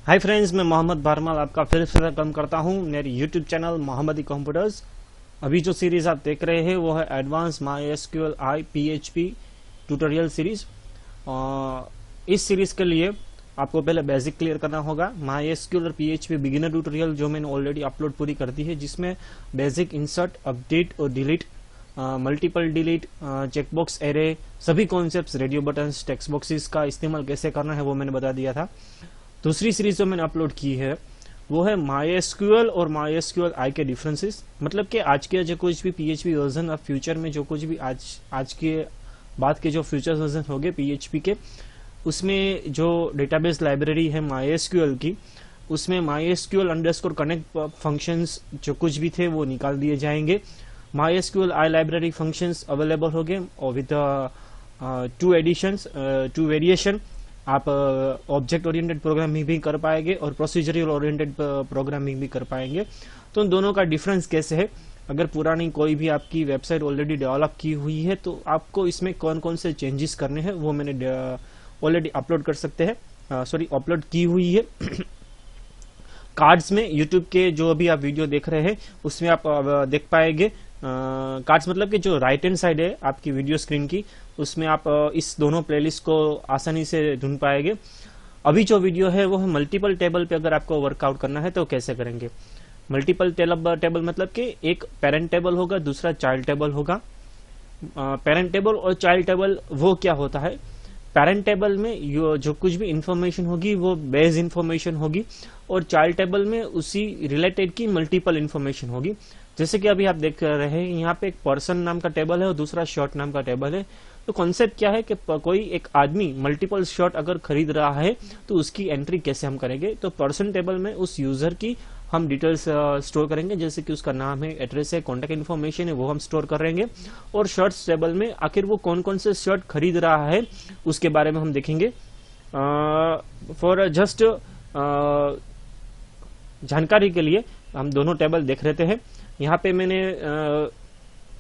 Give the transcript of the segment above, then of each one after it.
Hi friends, मैं मोहम्मद बारमाल आपका फिर से वेलकम करता हूं मेरे यूट्यूब चैनल मोहम्मदी कंप्यूटर्स। अभी जो सीरीज आप देख रहे हैं वो है एडवांस MySQL आई PHP ट्यूटोरियल सीरीज। इस सीरीज के लिए आपको पहले बेसिक क्लियर करना होगा। MySQL और PHP बिगिनर ट्यूटोरियल जो मैंने ऑलरेडी अपलोड पूरी कर दी है, जिसमें बेसिक इंसर्ट, अपडेट और delete, multiple delete, checkbox array, सभी concepts, radio buttons, text boxes का इस्तेमाल कैसे करना है वो मैंने बता दिया था। दूसरी सीरीज जो मैंने अपलोड की है वो है MySQL और MySQL आई के डिफरेंसेस। मतलब कि आज के जो कुछ भी PHP वर्जन, अब फ्यूचर में जो कुछ भी आज के बाद के जो फ्यूचर वर्जन होंगे PHP के, उसमें जो डेटाबेस लाइब्रेरी है MySQL की, उसमें MySQL_connect फंक्शंस जो कुछ भी थे वो निकाल दिए जाएंगे। MySQL आई लाइब्रेरी फंक्शंस अवेलेबल हो गए और विद 2 वेरिएशन। आप ऑब्जेक्ट ओरिएंटेड प्रोग्रामिंग भी कर पाएंगे और प्रोसीजरल ओरिएंटेड प्रोग्रामिंग भी कर पाएंगे। तो उन दोनों का डिफरेंस कैसे है, अगर पुरानी कोई भी आपकी वेबसाइट ऑलरेडी डेवलप की हुई है तो आपको इसमें कौन कौन से चेंजेस करने हैं वो मैंने ऑलरेडी अपलोड कर सकते हैं, अपलोड की हुई है। कार्ड्स में यूट्यूब के जो अभी आप वीडियो देख रहे हैं उसमें आप देख पाएंगे। कार्ड्स मतलब कि जो राइट हैंड साइड है आपकी वीडियो स्क्रीन की, उसमें आप इस दोनों प्लेलिस्ट को आसानी से ढूंढ पाएंगे। अभी जो वीडियो है वो है मल्टीपल टेबल पे अगर आपको वर्कआउट करना है तो कैसे करेंगे। मल्टीपल टेबल मतलब कि एक पेरेंट टेबल होगा, दूसरा चाइल्ड टेबल होगा। पेरेंट टेबल और चाइल्ड टेबल वो क्या होता है, पेरेंट टेबल में जो कुछ भी इंफॉर्मेशन होगी वो बेस इंफॉर्मेशन होगी और चाइल्ड टेबल में उसी रिलेटेड की मल्टीपल इंफॉर्मेशन होगी। जैसे कि अभी आप देख रहे हैं यहाँ पे एक पर्सन नाम का टेबल है और दूसरा शर्ट नाम का टेबल है। तो कॉन्सेप्ट क्या है कि कोई एक आदमी मल्टीपल शर्ट अगर खरीद रहा है तो उसकी एंट्री कैसे हम करेंगे। तो पर्सन टेबल में उस यूजर की हम डिटेल्स स्टोर करेंगे, जैसे कि उसका नाम है, एड्रेस है, कॉन्टेक्ट इन्फॉर्मेशन है, वो हम स्टोर करेंगे। और शर्ट्स टेबल में आखिर वो कौन कौन से शर्ट खरीद रहा है उसके बारे में हम देखेंगे। फॉर जस्ट जानकारी के लिए हम दोनों टेबल देख लेते हैं। यहाँ पे मैंने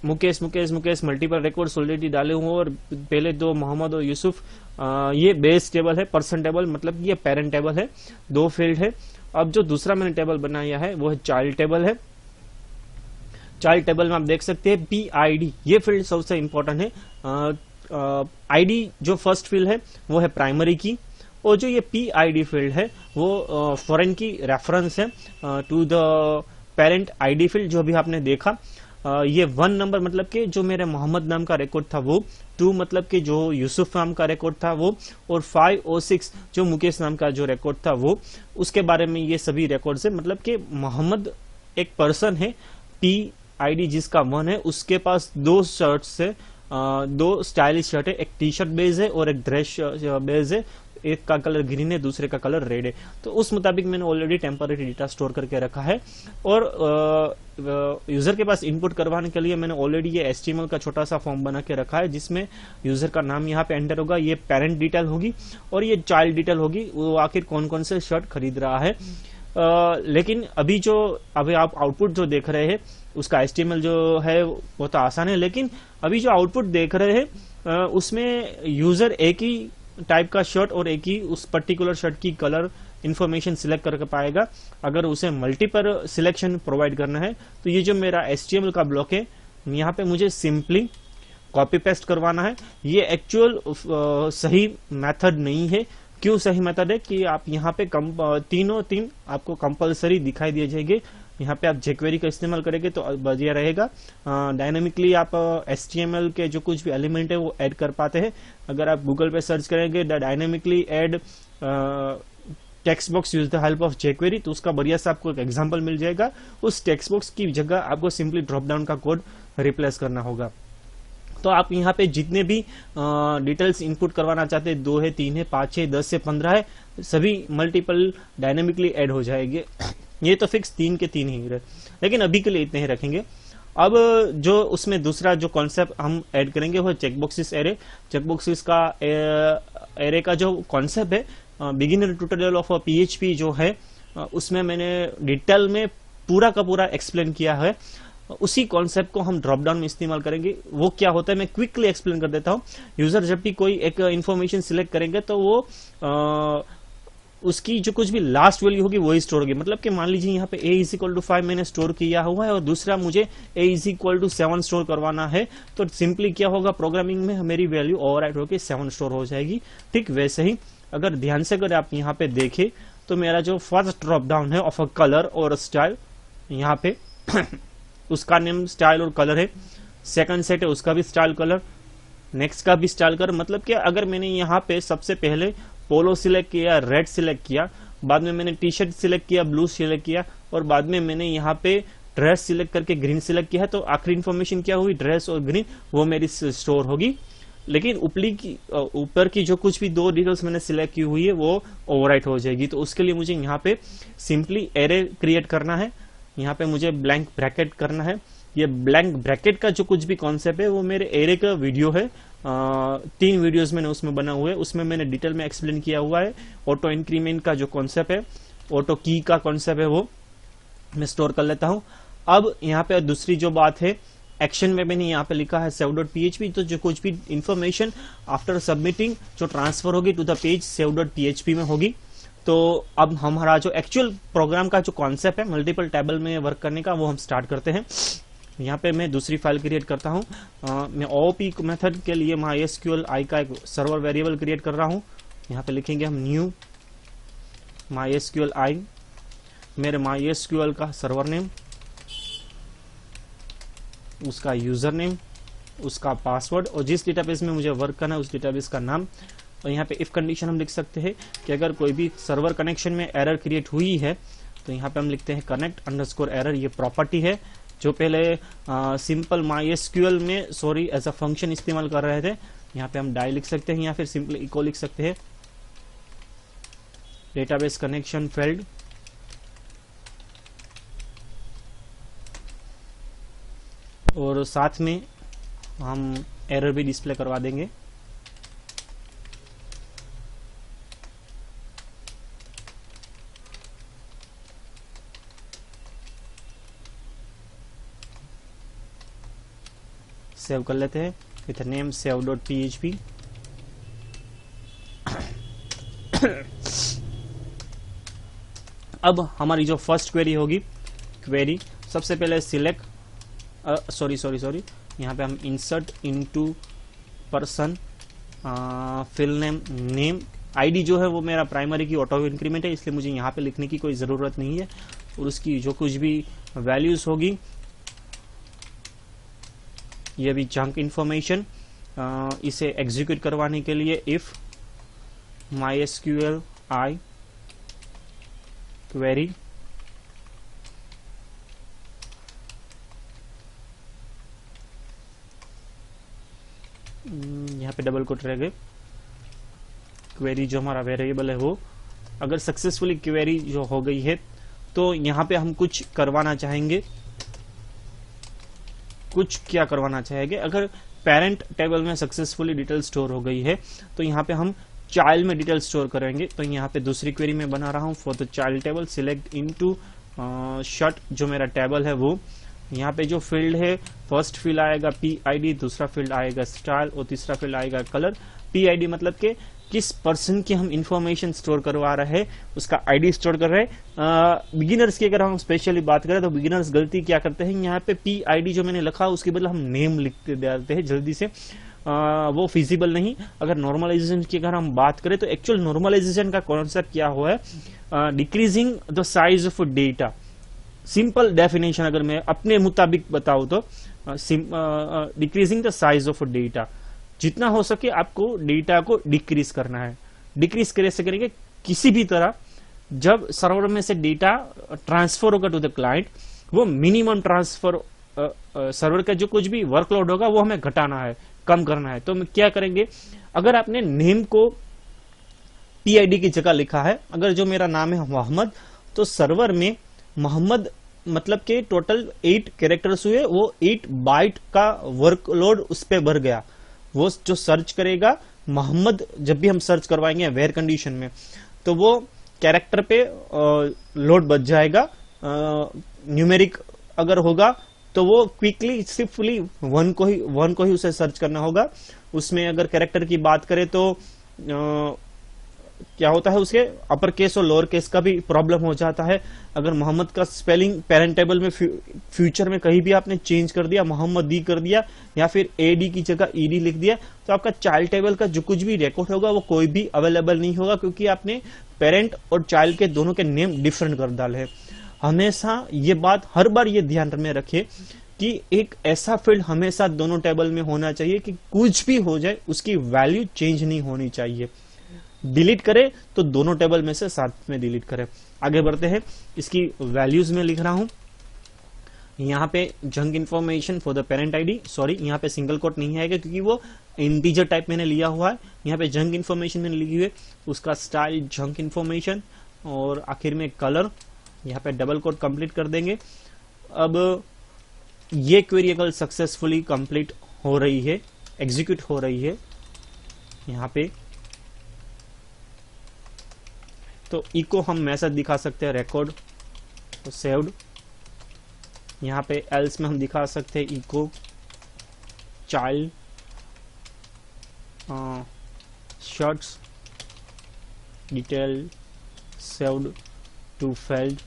मुकेश मल्टीपल रिकॉर्ड्स ऑलरेडी डाले हुए और पहले दो मोहम्मद और यूसुफ, ये बेस टेबल है। पर्सन टेबल मतलब ये पेरेंट टेबल है, 2 फील्ड है। अब जो दूसरा मैंने टेबल बनाया है वो है चाइल्ड टेबल है। चाइल्ड टेबल में आप देख सकते हैं PID, ये फील्ड सबसे इंपॉर्टेंट है। ID जो फर्स्ट फील्ड है वो है प्राइमरी की, और जो ये PID फील्ड है वो फॉरेन की रेफरेंस है to the parent ID field जो अभी आपने देखा। ये 1 नंबर मतलब कि जो मेरे मोहम्मद नाम का रिकॉर्ड था वो, 2 मतलब कि जो यूसुफ नाम का रिकॉर्ड था वो, और 5 और 6 जो मुकेश नाम का जो रिकॉर्ड था वो, उसके बारे में ये सभी रिकॉर्ड्स है। मतलब कि मोहम्मद एक पर्सन है, PID जिसका 1 है, उसके पास 2 शर्ट्स है, 2 स्टाइलिश शर्ट है, एक टी शर्ट बेस है और एक ड्रेस बेस है। एक का कलर ग्रीन है, दूसरे का कलर रेड है। तो उस मुताबिक मैंने ऑलरेडी टेम्पररी डेटा स्टोर करके रखा है। और यूजर के पास इनपुट करवाने के लिए मैंने ऑलरेडी ये HTML का छोटा सा फॉर्म बना के रखा है, जिसमें यूजर का नाम यहाँ पे एंटर होगा, ये पेरेंट डिटेल होगी और ये चाइल्ड डिटेल होगी, वो आखिर कौन कौन से शर्ट खरीद रहा है। लेकिन अभी आप आउटपुट जो देख रहे हैं उसका HTML जो है वो तो आसान है, लेकिन अभी जो आउटपुट देख रहे हैं उसमें यूजर एक ही टाइप का शर्ट और एक ही उस पर्टिकुलर शर्ट की कलर इंफॉर्मेशन सिलेक्ट करके पाएगा। अगर उसे मल्टीपल सिलेक्शन प्रोवाइड करना है तो ये जो मेरा HTML का ब्लॉक है, यहाँ पे मुझे सिंपली कॉपी पेस्ट करवाना है। ये एक्चुअल सही मेथड नहीं है। क्यों सही मेथड है कि आप यहाँ पे तीनों आपको कंपलसरी दिखाई दिए जाएंगे। यहाँ पे आप jQuery का इस्तेमाल करेंगे तो बढ़िया रहेगा। डायनामिकली आप HTML के जो कुछ भी एलिमेंट है वो ऐड कर पाते हैं। अगर आप गूगल पे सर्च करेंगे dynamically add text box use the help of jQuery, तो उसका बढ़िया सा आपको एक एग्जांपल मिल जाएगा। उस टेक्स्ट बॉक्स की जगह आपको सिंपली ड्रॉप डाउन का कोड रिप्लेस करना होगा। तो आप यहाँ पे जितने भी डिटेल्स इनपुट करवाना चाहते हैं, 2 है, 3 है, 5 है, 10 से 15 है, सभी मल्टीपल डायनेमिकली ऐड हो जाएंगे। ये तो फिक्स 3 के 3 ही रहे, लेकिन अभी के लिए इतने ही रखेंगे। अब जो उसमें दूसरा जो कॉन्सेप्ट हम ऐड करेंगे वो चेकबॉक्सेस एरे। चेकबॉक्सेस का एरे का जो कॉन्सेप्ट है, बिगिनर ट्यूटोरियल ऑफ PHP जो है उसमें मैंने डिटेल में पूरा का पूरा एक्सप्लेन किया है। उसी कॉन्सेप्ट को हम ड्रॉप डाउन में इस्तेमाल करेंगे। वो क्या होता है मैं क्विकली एक्सप्लेन कर देता हूँ। यूजर जब भी कोई एक इंफॉर्मेशन सिलेक्ट करेंगे तो वो उसकी जो कुछ भी लास्ट वैल्यू होगी वही स्टोर होगी। मतलब कि मान लीजिए यहाँ पे a इज इक्वल टू 5 मैंने स्टोर किया हुआ है और दूसरा मुझे a is equal to 7 store करवाना है, तो सिंपली क्या होगा, प्रोग्रामिंग में मेरी वैल्यू ओवरराइट होकर 7 स्टोर हो जाएगी। ठीक वैसे ही अगर ध्यान से अगर आप यहाँ पे देखें तो मेरा जो फर्स्ट ड्रॉप डाउन है ऑफ अ कलर और स्टाइल, यहाँ पे उसका नेम स्टाइल और कलर है। सेकंड सेट है उसका भी स्टाइल कलर, नेक्स्ट का भी स्टाइल कलर। मतलब कि अगर मैंने यहाँ पे सबसे पहले पोलो सिलेक्ट किया, रेड सिलेक्ट किया, बाद में मैंने टी शर्ट सिलेक्ट किया, ब्लू सिलेक्ट किया, और बाद में मैंने यहाँ पे ड्रेस सिलेक्ट करके ग्रीन सिलेक्ट किया है, तो आखिरी इन्फॉर्मेशन क्या हुई, ड्रेस और ग्रीन, वो मेरी स्टोर होगी। लेकिन ऊपर की जो कुछ भी दो डिटेल्स मैंने सिलेक्ट की हुई है वो ओवरराइट हो जाएगी। तो उसके लिए मुझे यहाँ पे सिंपली एरे क्रिएट करना है, यहाँ पे मुझे ब्लैंक ब्रैकेट करना है। ये ब्लैंक ब्रैकेट का जो कुछ भी कॉन्सेप्ट है वो मेरे एरे का वीडियो है, 3 वीडियोस मैंने उसमें बना हुआ है, उसमें मैंने डिटेल में एक्सप्लेन किया हुआ है। ऑटो इंक्रीमेंट का जो कॉन्सेप्ट है, ऑटो की का कॉन्सेप्ट है, वो मैं स्टोर कर लेता हूं। अब यहाँ पे दूसरी जो बात है, एक्शन में मैंने यहाँ पे लिखा है save.php, तो जो कुछ भी इंफॉर्मेशन आफ्टर सबमिटिंग जो ट्रांसफर होगी टू द पेज save.php में होगी। तो अब हमारा जो एक्चुअल प्रोग्राम का जो कॉन्सेप्ट है मल्टीपल टेबल में वर्क करने का, वो हम स्टार्ट करते हैं। यहाँ पे मैं दूसरी फाइल क्रिएट करता हूँ। मैं OOP मेथड के लिए MySQL i का एक सर्वर वेरिएबल क्रिएट कर रहा हूँ। यहाँ पे लिखेंगे हम न्यू MySQL i, मेरे MySQL का सर्वर नेम, उसका यूजर नेम, उसका पासवर्ड, और जिस डेटाबेस में मुझे वर्क करना है उस डेटाबेस का नाम। और यहाँ पे इफ कंडीशन हम लिख सकते हैं कि अगर कोई भी सर्वर कनेक्शन में एरर क्रिएट हुई है तो यहाँ पे हम लिखते हैं कनेक्ट अंडरस्कोर एरर। ये प्रॉपर्टी है जो पहले सिंपल MySQL में एज अ फंक्शन इस्तेमाल कर रहे थे। यहाँ पे हम डाई लिख सकते हैं या फिर सिंपली इको लिख सकते हैं। डेटाबेस कनेक्शन फेल्ड, और साथ में हम एरर भी डिस्प्ले करवा देंगे। सेव कर लेते हैं विथ नेम save.php। अब हमारी जो फर्स्ट क्वेरी होगी, क्वेरी सबसे पहले सिलेक्ट सॉरी यहाँ पे हम insert into person full name, name ID जो है वो मेरा प्राइमरी की ऑटो इंक्रीमेंट है, इसलिए मुझे यहाँ पे लिखने की कोई ज़रूरत नहीं है। और उसकी जो कुछ भी वैल्यूज होगी, ये भी जंक इंफॉर्मेशन, इसे एग्जीक्यूट करवाने के लिए इफ MySQL i क्वेरी यहाँ पे डबल कोट रहेगा, क्वेरी जो हमारा वेरिएबल है वो अगर सक्सेसफुली क्वेरी जो हो गई है तो यहाँ पे हम कुछ करवाना चाहेंगे। कुछ क्या करवाना चाहेंगे, अगर पेरेंट टेबल में सक्सेसफुली डिटेल स्टोर हो गई है तो यहाँ पे हम चाइल्ड में डिटेल स्टोर करेंगे। तो यहाँ पे दूसरी क्वेरी में बना रहा हूँ for the child table, select into shirt जो मेरा टेबल है वो। यहाँ पे जो फील्ड है, फर्स्ट फील्ड आएगा PID, दूसरा फील्ड आएगा स्टाइल और तीसरा फील्ड आएगा कलर। PID मतलब के किस पर्सन की हम इंफॉर्मेशन स्टोर करवा रहे हैं, उसका आईडी स्टोर कर रहे हैं। बिगिनर्स की अगर हम स्पेशली बात करें तो बिगिनर्स गलती क्या करते हैं, यहाँ पे PID जो मैंने लिखा उसके बदले हम नेम लिखते देते हैं जल्दी से, वो फिजिबल नहीं। अगर नॉर्मलाइजेशन की अगर हम बात करें तो एक्चुअल नॉर्मलाइजेशन का कॉन्सेप्ट क्या हुआ है, decreasing the size of data. Simple definition अगर मैं अपने मुताबिक बताऊं तो decreasing the size of data, जितना हो सके आपको डेटा को डिक्रीज करना है। डिक्रीज कैसे करेंगे, किसी भी तरह जब सर्वर में से डेटा ट्रांसफर होगा टू द क्लाइंट, वो मिनिमम ट्रांसफर सर्वर का जो कुछ भी वर्कलोड होगा वो हमें घटाना है, कम करना है। तो हम क्या करेंगे, अगर आपने नेम को PID की जगह लिखा है, अगर जो मेरा नाम है मोहम्मद, तो सर्वर में मोहम्मद मतलब के टोटल 8 कैरेक्टर्स हुए, वो 8 बाइट का वर्कलोड उस पर भर गया। वो जो सर्च करेगा मोहम्मद, जब भी हम सर्च करवाएंगे वेयर कंडीशन में, तो वो कैरेक्टर पे लोड बच जाएगा। न्यूमेरिक अगर होगा तो वो क्विकली सिर्फली वन को ही उसे सर्च करना होगा। उसमें अगर कैरेक्टर की बात करें तो क्या होता है, उसके अपर केस और लोअर केस का भी प्रॉब्लम हो जाता है। अगर मोहम्मद का स्पेलिंग पेरेंट टेबल में फ्यूचर में कहीं भी आपने चेंज कर दिया, मोहम्मदी कर दिया या फिर एडी की जगह ईडी लिख दिया, तो आपका चाइल्ड टेबल का जो कुछ भी रिकॉर्ड होगा वो कोई भी अवेलेबल नहीं होगा, क्योंकि आपने पेरेंट और चाइल्ड के दोनों के नेम डिफरेंट कर डाले हैं। हमेशा ये बात हर बार ये ध्यान में रखिए कि एक ऐसा फील्ड हमेशा दोनों टेबल में होना चाहिए कि कुछ भी हो जाए उसकी वैल्यू चेंज नहीं होनी चाहिए। डिलीट करे तो दोनों टेबल में से साथ में डिलीट करें। आगे बढ़ते हैं, इसकी वैल्यूज में लिख रहा हूं। यहाँ पे junk information for the parent ID, sorry यहाँ पे सिंगल कोट नहीं आएगा क्योंकि वो इंटीजर टाइप मैंने लिया हुआ है। यहाँ पे जंक इन्फॉर्मेशन मैंने लिखी हुई है, उसका स्टाइल जंक इन्फॉर्मेशन, और आखिर में कलर, यहाँ पे डबल कोट कंप्लीट कर देंगे। अब ये क्वेरी अगर सक्सेसफुली कंप्लीट हो रही है, एग्जीक्यूट हो रही है यहाँ पे, तो इको हम मैसेज दिखा सकते हैं रिकॉर्ड तो सेव्ड। यहाँ पे एल्स में हम दिखा सकते हैं echo child shirts detail saved to failed.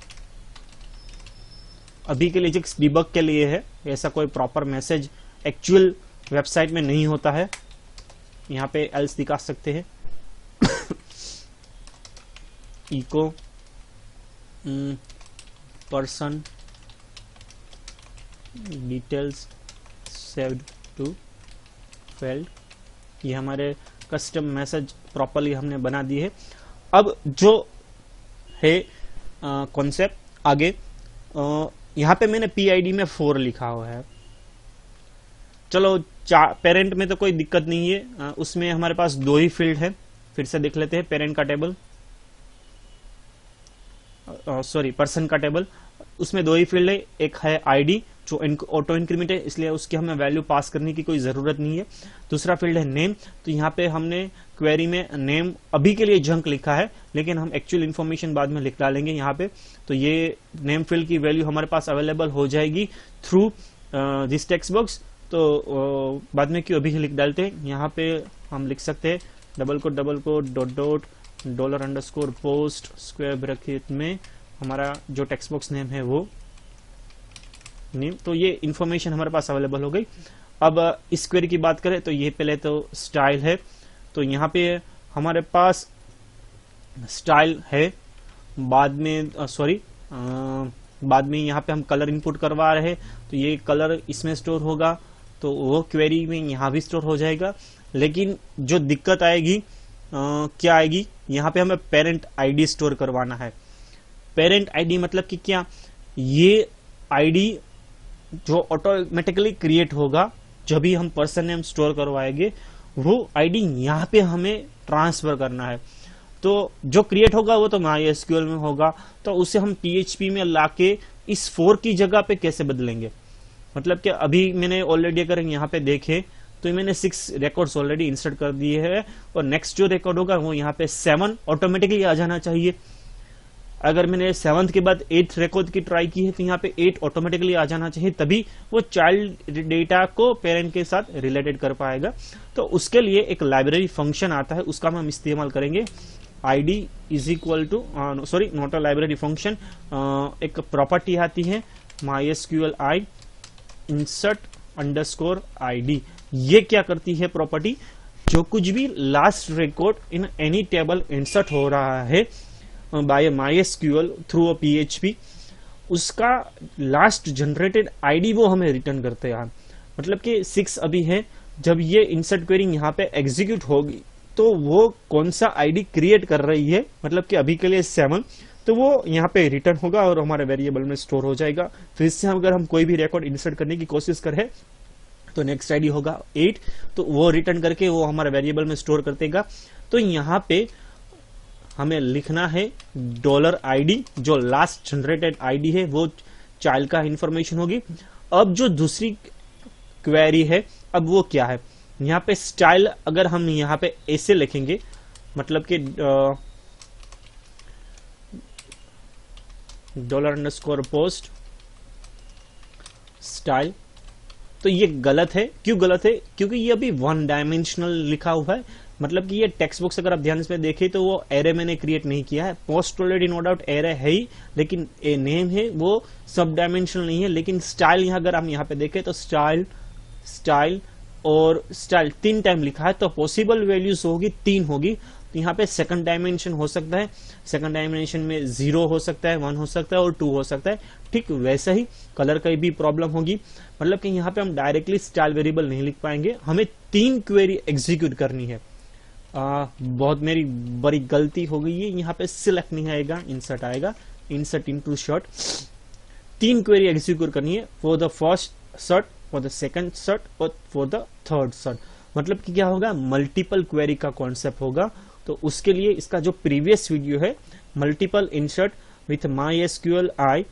अभी के लिए जिक्स डिबग के लिए है, ऐसा कोई प्रॉपर मैसेज एक्चुअल वेबसाइट में नहीं होता है। यहाँ पे एल्स दिखा सकते हैं echo person details saved to failed. ये हमारे कस्टम मैसेज प्रॉपरली हमने बना दी है। अब जो है कॉन्सेप्ट आगे, यहाँ पे मैंने पीआईडी में 4 लिखा हुआ है। चलो पेरेंट में तो कोई दिक्कत नहीं है, उसमें हमारे पास 2 ही फील्ड है। फिर से देख लेते हैं पेरेंट का टेबल, सॉरी पर्सन का टेबल, उसमें 2 ही फील्ड है। एक है आईडी जो ऑटो इंक्रीमेंट है, इसलिए उसकी हमें वैल्यू पास करने की कोई जरूरत नहीं है। दूसरा फील्ड है नेम, तो यहाँ पे हमने क्वेरी में नेम अभी के लिए जंक लिखा है, लेकिन हम एक्चुअल इन्फॉर्मेशन बाद में लिख डालेंगे यहाँ पे। तो ये नेम फील्ड की वैल्यू हमारे पास अवेलेबल हो जाएगी थ्रू दिस टेक्स्ट बॉक्स। तो बाद में क्यों अभी लिख डालते हैं, यहाँ पे हम लिख सकते हैं double quote dot dot $_ post square bracket में हमारा जो टेक्स्ट बॉक्स नेम है वो नेम। तो ये इंफॉर्मेशन हमारे पास अवेलेबल हो गई। अब इस क्वेरी की बात करें तो ये पहले तो स्टाइल है, तो यहाँ पे हमारे पास स्टाइल है। बाद में बाद में यहाँ पे हम कलर इनपुट करवा रहे हैं, तो ये कलर इसमें स्टोर होगा, तो वो क्वेरी में यहाँ भी स्टोर हो जाएगा। लेकिन जो दिक्कत आएगी क्या आएगी, यहाँ पे हमें पेरेंट आईडी स्टोर करवाना है। पेरेंट आईडी मतलब कि क्या, ये आईडी जो ऑटोमेटिकली क्रिएट होगा जब भी हम पर्सन नेम स्टोर करवाएंगे, वो आईडी यहाँ पे हमें ट्रांसफर करना है। तो जो क्रिएट होगा वो तो MySQL में होगा, तो उसे हम PHP में लाके इस 4 की जगह पे कैसे बदलेंगे। मतलब कि अभी मैंने ऑलरेडी अगर यहाँ पे देखे तो मैंने 6 रिकॉर्ड्स ऑलरेडी इंसर्ट कर दिए हैं, और नेक्स्ट जो रिकॉर्ड होगा वो यहाँ पे 7 ऑटोमेटिकली आ जाना चाहिए। अगर मैंने 7th के बाद 8th रिकॉर्ड की ट्राई की है तो यहाँ पे 8 ऑटोमेटिकली आ जाना चाहिए, तभी वो चाइल्ड डेटा को पेरेंट के साथ रिलेटेड कर पाएगा। तो उसके लिए एक लाइब्रेरी फंक्शन आता है, उसका हम इस्तेमाल करेंगे। id is equal to, sorry not a library function, एक प्रॉपर्टी आती है MySQL i insert_id। ये क्या करती है प्रॉपर्टी, जो कुछ भी last record in any table insert हो रहा है by MySQL through a PHP, उसका लास्ट जनरेटेड आईडी वो हमें रिटर्न करते हैं। मतलब कि 6 अभी है, जब ये इंसर्ट क्वेरी यहाँ पे एग्जीक्यूट होगी तो वो कौन सा आईडी क्रिएट कर रही है, मतलब कि अभी के लिए 7, तो वो यहाँ पे रिटर्न होगा और हमारे वेरिएबल में स्टोर हो जाएगा। फिर से अगर हम कोई भी रिकॉर्ड इंसर्ट करने की कोशिश करें तो नेक्स्ट आईडी होगा 8, तो वो रिटर्न करके वो हमारे वेरिएबल में स्टोर कर देगा। तो यहाँ पे हमें लिखना है $ID, जो लास्ट जनरेटेड आईडी है वो चाइल्ड का इंफॉर्मेशन होगी। अब जो दूसरी क्वेरी है, अब वो क्या है, यहाँ पे स्टाइल अगर हम यहाँ पे ऐसे लिखेंगे, मतलब कि $_ पोस्ट स्टाइल, तो ये गलत है। क्यों गलत है? क्योंकि ये अभी वन डायमेंशनल लिखा हुआ है, मतलब कि ये टेक्स्ट बुक से अगर आप ध्यान से देखें तो वो एरे मैंने क्रिएट नहीं किया है। Post already know doubt array है ही, लेकिन ए नेम है वो सब डायमेंशनल नहीं है। लेकिन स्टाइल यहाँ अगर हम यहाँ पे देखें तो स्टाइल, स्टाइल और स्टाइल 3 टाइम लिखा है, तो पॉसिबल वैल्यूज होगी 3 होगी। तो यहाँ पे सेकंड डायमेंशन हो सकता है, सेकंड डायमेंशन में 0 हो सकता है, 1 हो सकता है और 2 हो सकता है। ठीक वैसा ही कलर की भी प्रॉब्लम होगी, मतलब कि यहाँ पे हम डायरेक्टली स्टाइल वेरिएबल नहीं लिख पाएंगे, हमें 3 क्वेरी एग्जीक्यूट करनी है। बहुत मेरी बड़ी गलती हो गई है, यहाँ पे सिलेक्ट नहीं आएगा, इंसर्ट आएगा, insert into shirt. 3 query execute करनी है, for the first shirt, for the second shirt और फॉर द थर्ड सर्ट। मतलब कि क्या होगा, मल्टीपल क्वेरी का कॉन्सेप्ट होगा। तो उसके लिए इसका जो प्रीवियस वीडियो है मल्टीपल इंसर्ट विथ MySQL आई,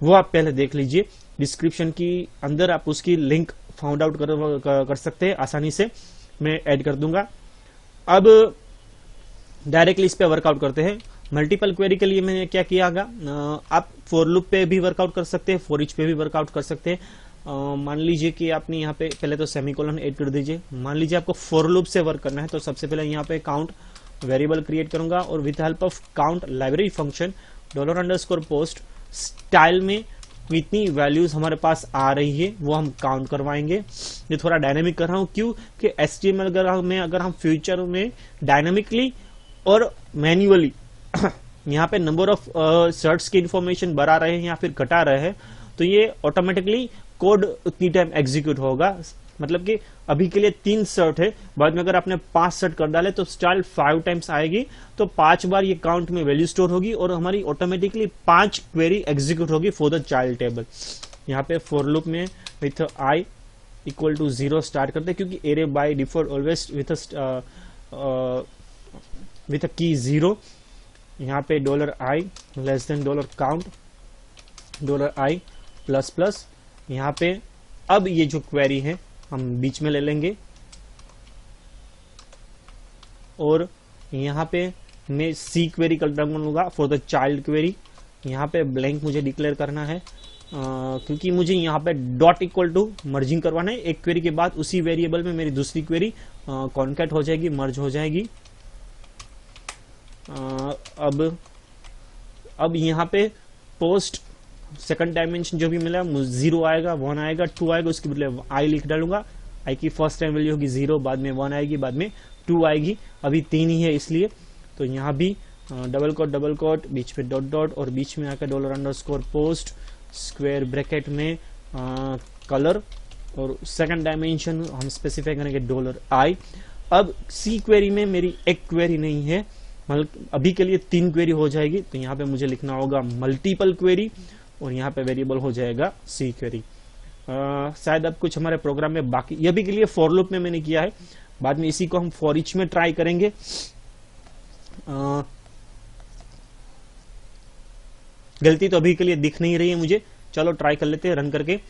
वो आप पहले देख लीजिए, डिस्क्रिप्शन की अंदर आप उसकी लिंक फाउंड आउट कर सकते हैं आसानी से, मैं ऐड कर दूंगा। अब डायरेक्टली इस पे वर्कआउट करते हैं। मल्टीपल क्वेरी के लिए मैंने क्या किया, आप फॉर लूप पे भी वर्कआउट कर सकते हैं, फॉर ईच पे भी वर्कआउट कर सकते हैं। मान लीजिए कि आपने यहाँ पे पहले तो सेमीकोलन ऐड कर दीजिए। मान लीजिए आपको फॉर लूप से वर्क करना है, तो सबसे पहले यहाँ पे काउंट वेरिएबल क्रिएट करूंगा और with help of count library function $_post style में कितनी वैल्यूज हमारे पास आ रही है वो हम काउंट करवाएंगे। ये थोड़ा डायनेमिक कर रहा हूं, क्यों कि HTML अगर हम फ्यूचर में डायनेमिकली और मैन्युअली यहाँ पे नंबर ऑफ सर्ट्स की इंफॉर्मेशन बढ़ा रहे हैं या फिर घटा रहे हैं, तो ये ऑटोमेटिकली कोड उतनी टाइम एग्जीक्यूट होगा। मतलब कि अभी के लिए 3 सर्ट है, बाद में अगर आपने 5 सर्ट कर डाले तो स्टाइल 5 टाइम्स आएगी, तो 5 बार ये काउंट में वैल्यू स्टोर होगी और हमारी ऑटोमेटिकली 5 क्वेरी एग्जीक्यूट होगी फॉर द चाइल्ड टेबल। यहाँ पे फॉर लूप में with I equal to 0 start करते हैं, क्योंकि array by default always with की 0। यहाँ पे $i less than $count, $i plus plus. यहाँ पे अब ये जो क्वेरी है हम बीच में ले लेंगे और यहाँ पे मैं सी क्वेरी करूंगा फॉर द चाइल्ड क्वेरी। यहाँ पे ब्लैंक मुझे डिक्लेयर करना है, क्योंकि मुझे यहाँ पे डॉट इक्वल टू मर्जिंग करवाना है। एक क्वेरी के बाद उसी वेरिएबल में मेरी दूसरी क्वेरी कॉन्कैट हो जाएगी, मर्ज हो जाएगी। अब यहाँ पे पोस्ट सेकंड डायमेंशन जो भी मिला 0 आएगा, 1 आएगा, 2 आएगा, उसके बदले आई लिख डालूंगा। आई की फर्स्ट टाइम वैल्यू होगी 0, बाद में 1 आएगी, बाद में 2 आएगी। अभी 3 ही है इसलिए, तो यहाँ भी डबल कोट बीच में डॉट डॉट और बीच में आकर $_पोस्ट स्क्वायर ब्रैकेट में कलर और सेकंड डायमेंशन हम स्पेसिफाई करेंगे $i। अब सी क्वेरी में मेरी एक क्वेरी नहीं है, मतलब अभी के लिए 3 क्वेरी हो जाएगी, तो यहाँ पे मुझे लिखना होगा मल्टीपल क्वेरी और यहाँ पे वेरिएबल हो जाएगा सी क्वेरी। शायद अब कुछ हमारे प्रोग्राम में बाकी, ये भी के लिए फॉर लूप में मैंने किया है, बाद में इसी को हम फॉर ईच में ट्राई करेंगे। गलती तो अभी के लिए दिख नहीं रही है मुझे, चलो ट्राई कर लेते हैं रन करके।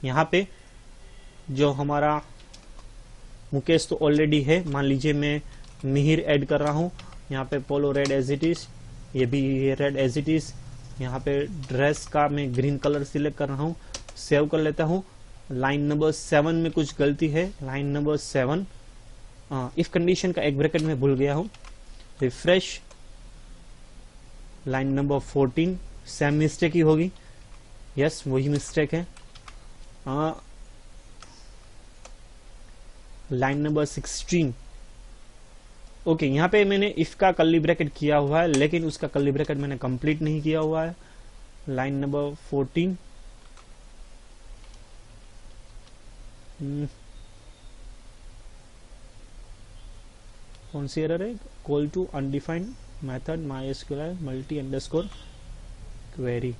यहाँ पे जो हमारा मुकेश तो ऑलरेडी है, मान लीजिए मैं मिहिर ऐड कर रहा हूँ। यहाँ पे polo red as it is, ये भी रेड एज इट इज। यहाँ पे ड्रेस का मैं ग्रीन कलर सिलेक्ट कर रहा हूँ, सेव कर लेता हूँ। लाइन नंबर 7 में कुछ गलती है, लाइन नंबर 7 इफ कंडीशन का एक ब्रैकेट में भूल गया हूँ, refresh. Line number 14 same mistake ही होगी, यस वही मिस्टेक है। लाइन नंबर 16 ओके, यहाँ पे मैंने इफ का कर्ली ब्रैकेट किया हुआ है, लेकिन उसका कर्ली ब्रैकेट मैंने कंप्लीट नहीं किया हुआ है। लाइन नंबर 14 कौन सी एरर है, call to undefined method MySQL multi underscore query.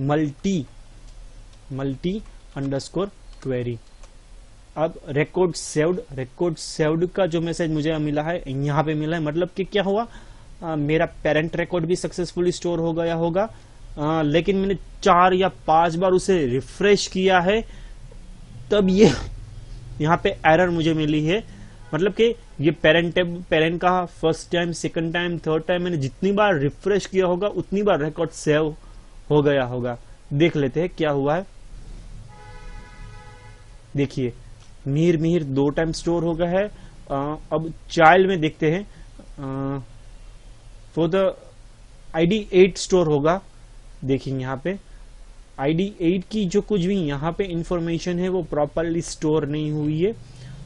Multi underscore query. अब रिकॉर्ड सेव्ड का जो मैसेज मुझे मिला है यहाँ पे मिला है, मतलब कि क्या हुआ, मेरा पेरेंट रिकॉर्ड भी सक्सेसफुली स्टोर हो गया होगा, लेकिन मैंने 4 या 5 बार उसे रिफ्रेश किया है, तब ये यहाँ पे एरर मुझे मिली है। मतलब कि ये पेरेंट का first time, second time, third time मैंने जितनी बार रिफ्रेश किया होगा उतनी बार रिकॉर्ड सेव हो गया होगा। देख लेते हैं क्या हुआ है। देखिए मिहिर मिहिर 2 टाइम स्टोर हो गया है। अब चाइल्ड में देखते हैं, फॉर द ID 8 स्टोर होगा। देखिए यहाँ पे ID 8 की जो कुछ भी यहाँ पे इंफॉर्मेशन है वो प्रॉपरली स्टोर नहीं हुई है।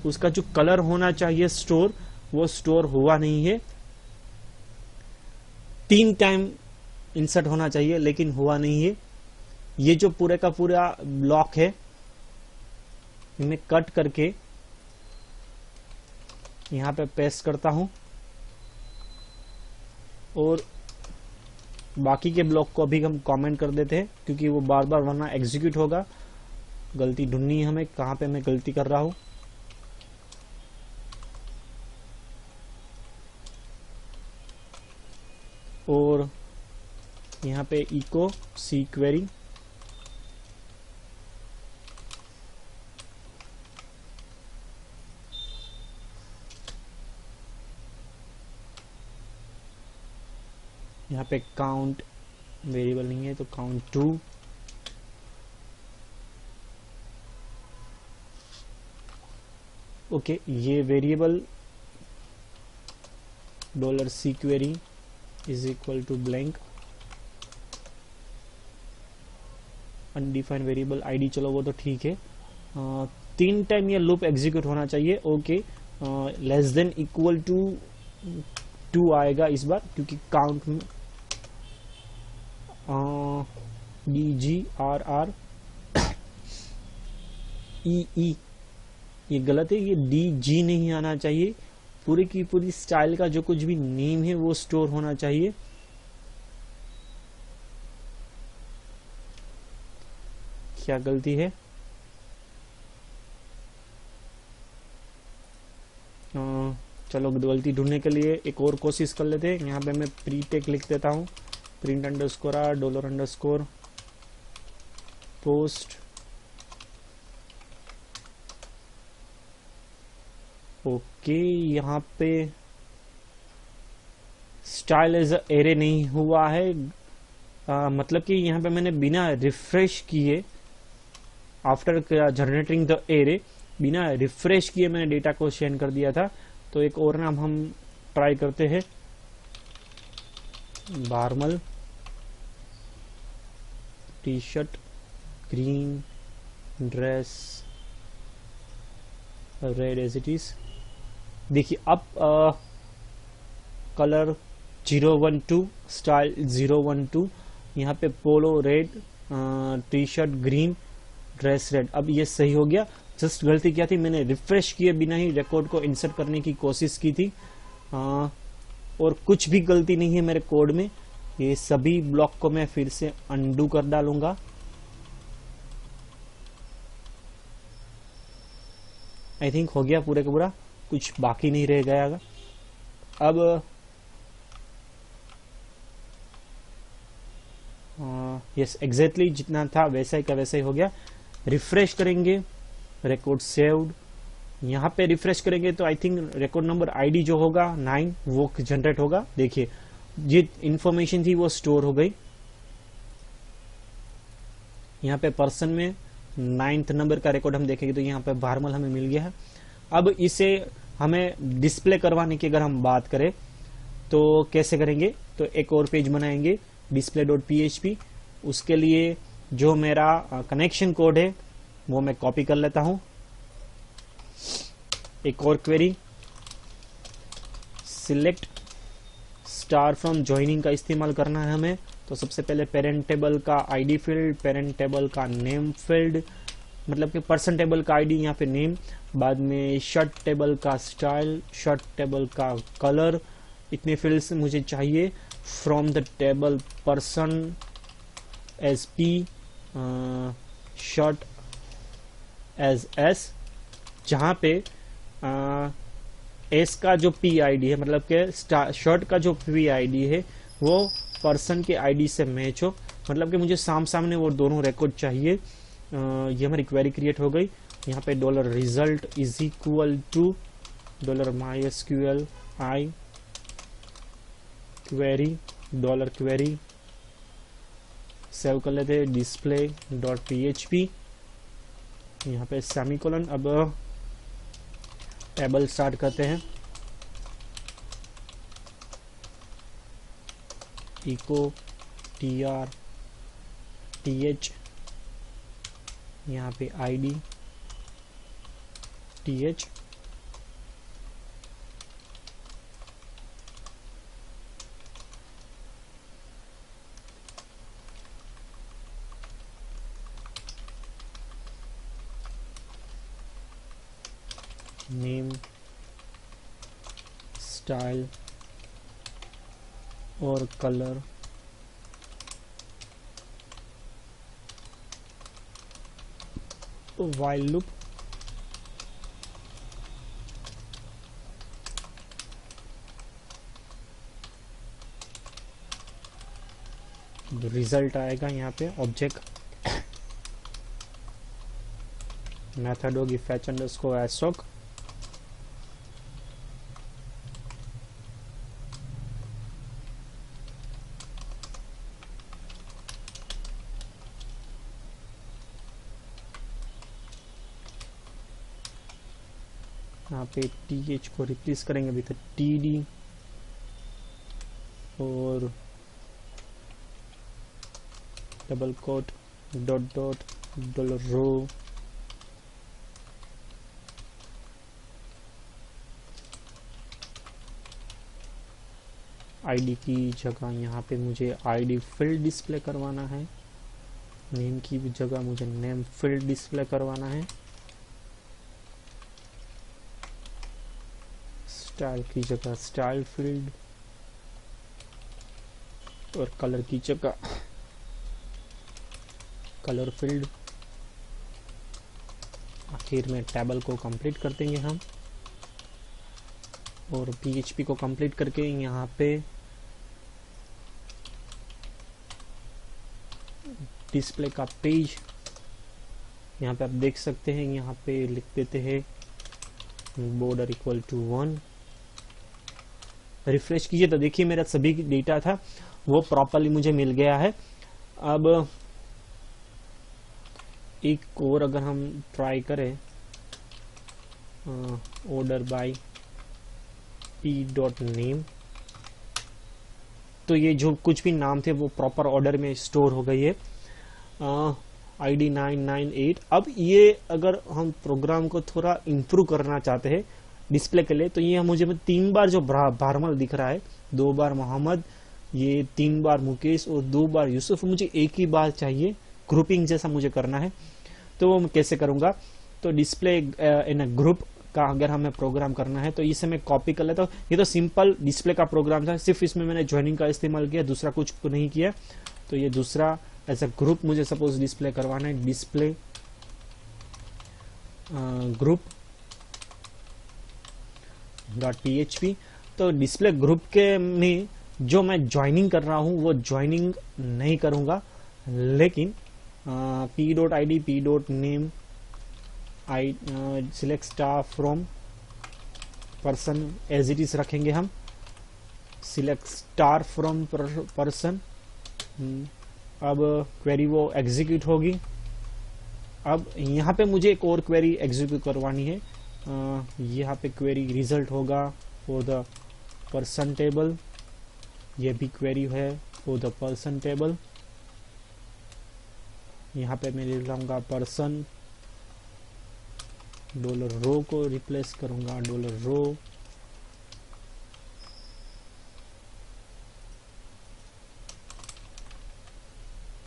उसका जो कलर होना चाहिए स्टोर, वो स्टोर हुआ नहीं है। 3 टाइम इंसर्ट होना चाहिए लेकिन हुआ नहीं है। ये जो पूरे का पूरा ब्लॉक है, मैं कट करके यहां पे पेस्ट करता हूं और बाकी के ब्लॉक को अभी हम कमेंट कर देते हैं, क्योंकि वो बार बार वरना एग्जीक्यूट होगा। गलती ढूंढनी है हमें, कहां पे मैं गलती कर रहा हूं। और यहाँ पे इको सी क्वेरी, यहाँ पे काउंट वेरिएबल नहीं है तो काउंट 2, ओके। ये variable $C query is equal to blank undefined variable ID, चलो वो तो ठीक है। 3 टाइम ये लूप एग्जीक्यूट होना चाहिए, okay. Less than equal to 2 आएगा इस बार, क्योंकि काउंट में DGRR EE ये गलत है, ये DG नहीं आना चाहिए। पूरी की पूरी स्टाइल का जो कुछ भी नेम है वो स्टोर होना चाहिए। क्या गलती है? चलो गलती ढूंढने के लिए एक और कोशिश कर लेते हैं। यहाँ पे मैं प्री टेक लिख देता हूँ, print underscore R dollar underscore post. Okay, यहाँ पे स्टाइल एज अ एरे नहीं हुआ है। मतलब कि यहाँ पे मैंने बिना रिफ्रेश किए, आफ्टर जनरेटिंग द एरे, बिना रिफ्रेश किए मैंने डेटा को शेयर कर दिया था। तो एक और नाम हम ट्राई करते हैं, बारमल T shirt green dress red as it is. देखिए अब कलर 012 स्टाइल 012, यहाँ पे polo red, T shirt green, dress red. अब ये सही हो गया। जस्ट गलती क्या थी, मैंने रिफ्रेश किए बिना ही रिकॉर्ड को इंसर्ट करने की कोशिश की थी। और कुछ भी गलती नहीं है मेरे कोड में। ये सभी ब्लॉक को मैं फिर से अनडू कर डालूंगा। आई थिंक हो गया पूरे का पूरा, कुछ बाकी नहीं रह गया। अब यस एग्जैक्टली जितना था वैसा ही का वैसा ही हो गया। रिफ्रेश करेंगे, रिकॉर्ड सेव्ड। यहाँ पे रिफ्रेश करेंगे तो I think record number ID जो होगा 9 वो जनरेट होगा। देखिए ये इंफॉर्मेशन थी वो स्टोर हो गई। यहाँ पे पर्सन में 9th नंबर का रिकॉर्ड हम देखेंगे तो यहाँ पे बारमल हमें मिल गया है। अब इसे हमें डिस्प्ले करवाने की अगर हम बात करें तो कैसे करेंगे, तो एक और पेज बनाएंगे display.php। उसके लिए जो मेरा कनेक्शन कोड है वो मैं कॉपी कर लेता हूं। एक और query, select star from joining का इस्तेमाल करना है हमें। तो सबसे पहले पेरेंट टेबल का ID फील्ड, पेरेंट टेबल का नेम फील्ड, मतलब कि पर्सन टेबल का ID यहाँ पे नेम, बाद में शर्ट टेबल का स्टाइल, शर्ट टेबल का कलर, इतने फील्ड्स मुझे चाहिए। From the table person as P, shirt as S, जहां पे S का जो PID है, मतलब कि शर्ट का जो PID है वो पर्सन के ID से मैच हो, मतलब कि मुझे सामने वो दोनों रिकॉर्ड चाहिए। ये हमारी क्वेरी क्रिएट हो गई। यहाँ पे $result is equal to $mysql I query $query save कर लेते हैं display.php, यहाँ पे सेमीकोलन। अब टेबल स्टार्ट करते हैं, echo tr th, यहाँ पे id th, नेम, स्टाइल और कलर, while लूप, रिजल्ट आएगा यहाँ पे ऑब्जेक्ट मेथड होगी fetch underscore assoc, यहाँ पे th को रिप्लेस करेंगे विद td और डबल कोट डॉट डॉट $रो, आईडी की जगह यहाँ पे मुझे आईडी फील्ड डिस्प्ले करवाना है, नेम की जगह मुझे नेम फील्ड डिस्प्ले करवाना है, स्टाइल की जगह स्टाइल फील्ड और कलर की जगह कलर फील्ड। आखिर में टेबल को कंप्लीट कर देंगे हम और PHP को कंप्लीट करके यहाँ पे डिस्प्ले का पेज, यहाँ पे आप देख सकते हैं, यहाँ पे लिख देते हैं बॉर्डर इक्वल टू 1। रिफ्रेश कीजिए तो देखिए मेरा सभी डेटा था वो प्रॉपरली मुझे मिल गया है। अब एक और अगर हम ट्राई करें ऑर्डर बाय p.name, तो ये जो कुछ भी नाम थे वो प्रॉपर ऑर्डर में स्टोर हो गई है, ID 998। अब ये अगर हम प्रोग्राम को थोड़ा इम्प्रूव करना चाहते हैं डिस्प्ले के लिए, तो ये मुझे 3 बार जो भारमल दिख रहा है, 2 बार मोहम्मद, ये 3 बार मुकेश और 2 बार यूसुफ, मुझे एक ही बार चाहिए, ग्रुपिंग जैसा मुझे करना है। तो वो मैं कैसे करूंगा, तो डिस्प्ले इन अ ग्रुप का अगर हमें प्रोग्राम करना है तो इसे मैं कॉपी कर लेता हूँ। ये तो सिंपल डिस्प्ले का प्रोग्राम था, सिर्फ इसमें मैंने ज्वाइनिंग का इस्तेमाल किया, दूसरा कुछ नहीं किया। तो ये दूसरा एज अ ग्रुप मुझे सपोज डिस्प्ले करवाना है, डिस्प्ले ग्रुप .php। तो डिस्प्ले ग्रुप के में जो मैं ज्वाइनिंग कर रहा हूं वो ज्वाइनिंग नहीं करूंगा, लेकिन p.id p.name select star from person as it is रखेंगे हम, सिलेक्ट स्टार फ्रॉम पर्सन। अब क्वेरी वो एग्जीक्यूट होगी। अब यहाँ पे मुझे एक और क्वेरी एग्जीक्यूट करवानी है, यहाँ पे क्वेरी रिजल्ट होगा फॉर द पर्सन टेबल, ये भी क्वेरी है फॉर द पर्सन टेबल। यहाँ पे मैं ले लाऊंगा पर्सन, $रो को रिप्लेस करूंगा $रो,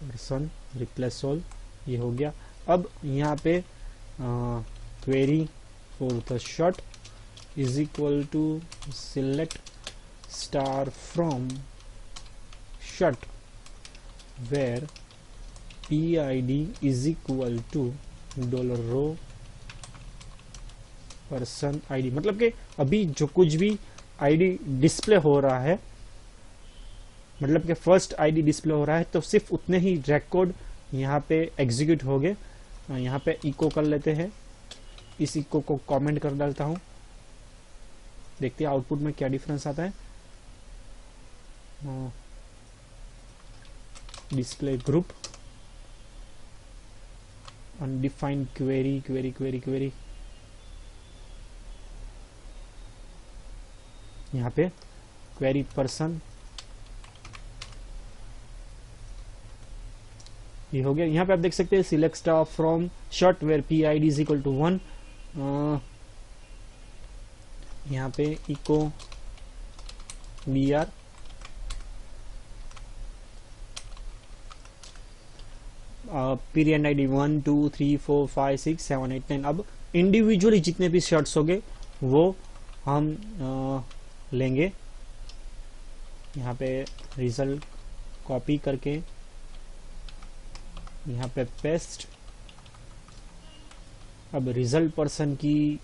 पर्सन रिप्लेस ऑल, ये हो गया। अब यहाँ पे query for the shirt is equal to select star from shirt where PID is equal to $रो पर्सन ID। मतलब कि अभी जो कुछ भी ID डिस्प्ले हो रहा है, मतलब कि फर्स्ट ID डिस्प्ले हो रहा है, तो सिर्फ उतने ही रिकॉर्ड यहाँ पे एग्जीक्यूट हो गए। यहाँ पे इको कर लेते हैं, इस इको को कमेंट कर डालता हूँ, देखते हैं आउटपुट में क्या डिफरेंस आता है। Display group, undefined query query query query, यहाँ पे क्वेरी पर्सन, ये हो गया। यहाँ पे आप देख सकते हैं select star from shirt where P I D is equal to 1। यहाँ पे echo B R, period I D 1 2 3 4 5 6 7 8 9। अब इंडिविजुअली जितने भी शर्ट्स होंगे वो हम लेंगे। यहाँ पे रिजल्ट कॉपी करके यहाँ पे पेस्ट। अब रिजल्ट पर्सन की